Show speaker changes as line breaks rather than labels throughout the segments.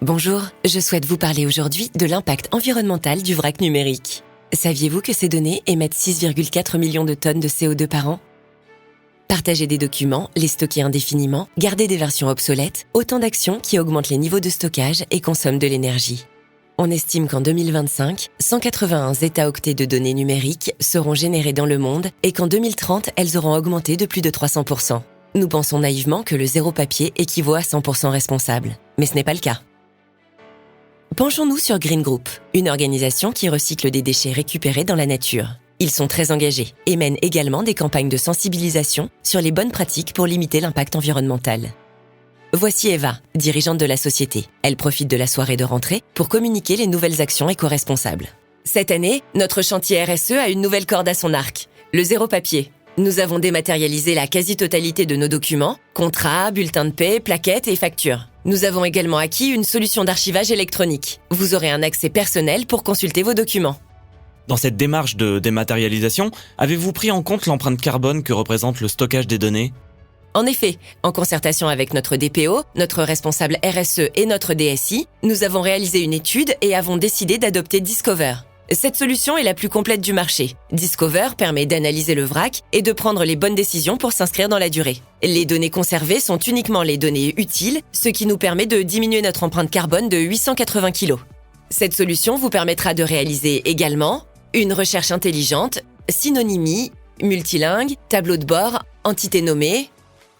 Bonjour, je souhaite vous parler aujourd'hui de l'impact environnemental du vrac numérique. Saviez-vous que ces données émettent 6,4 millions de tonnes de CO2 par an ? Partager des documents, les stocker indéfiniment, garder des versions obsolètes, autant d'actions qui augmentent les niveaux de stockage et consomment de l'énergie. On estime qu'en 2025, 181 zeta-octets de données numériques seront générées dans le monde et qu'en 2030, elles auront augmenté de plus de 300%. Nous pensons naïvement que le zéro papier équivaut à 100% responsable, mais ce n'est pas le cas. Penchons-nous sur Green Group, une organisation qui recycle des déchets récupérés dans la nature. Ils sont très engagés et mènent également des campagnes de sensibilisation sur les bonnes pratiques pour limiter l'impact environnemental. Voici Eva, dirigeante de la société. Elle profite de la soirée de rentrée pour communiquer les nouvelles actions éco-responsables. Cette année, notre chantier RSE a une nouvelle corde à son arc, le zéro papier. Nous avons dématérialisé la quasi-totalité de nos documents, contrats, bulletins de paie, plaquettes et factures. Nous avons également acquis une solution d'archivage électronique. Vous aurez un accès personnel pour consulter vos documents.
Dans cette démarche de dématérialisation, avez-vous pris en compte l'empreinte carbone que représente le stockage des données ?
En effet, en concertation avec notre DPO, notre responsable RSE et notre DSI, nous avons réalisé une étude et avons décidé d'adopter Discover. Cette solution est la plus complète du marché. Discover permet d'analyser le vrac et de prendre les bonnes décisions pour s'inscrire dans la durée. Les données conservées sont uniquement les données utiles, ce qui nous permet de diminuer notre empreinte carbone de 880 kg. Cette solution vous permettra de réaliser également une recherche intelligente, synonymie, multilingue, tableau de bord, entité nommée,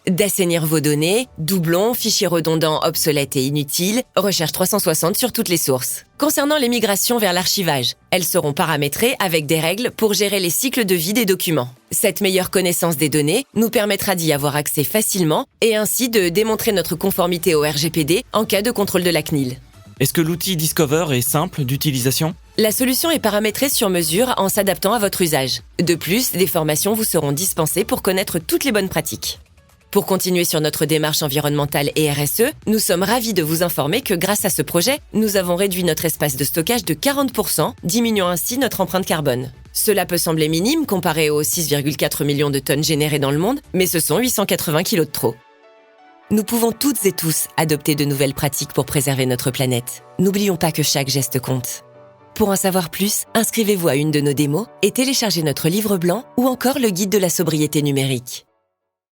d'assainir vos données, doublons, fichiers redondants, obsolètes et inutiles, recherche 360 sur toutes les sources. Concernant les migrations vers l'archivage, elles seront paramétrées avec des règles pour gérer les cycles de vie des documents. Cette meilleure connaissance des données nous permettra d'y avoir accès facilement et ainsi de démontrer notre conformité au RGPD en cas de contrôle de la CNIL.
Est-ce que l'outil Discover est simple d'utilisation ?
La solution est paramétrée sur mesure en s'adaptant à votre usage. De plus, des formations vous seront dispensées pour connaître toutes les bonnes pratiques. Pour continuer sur notre démarche environnementale et RSE, nous sommes ravis de vous informer que grâce à ce projet, nous avons réduit notre espace de stockage de 40%, diminuant ainsi notre empreinte carbone. Cela peut sembler minime comparé aux 6,4 millions de tonnes générées dans le monde, mais ce sont 880 kilos de trop. Nous pouvons toutes et tous adopter de nouvelles pratiques pour préserver notre planète. N'oublions pas que chaque geste compte. Pour en savoir plus, inscrivez-vous à une de nos démos et téléchargez notre livre blanc ou encore le guide de la sobriété numérique.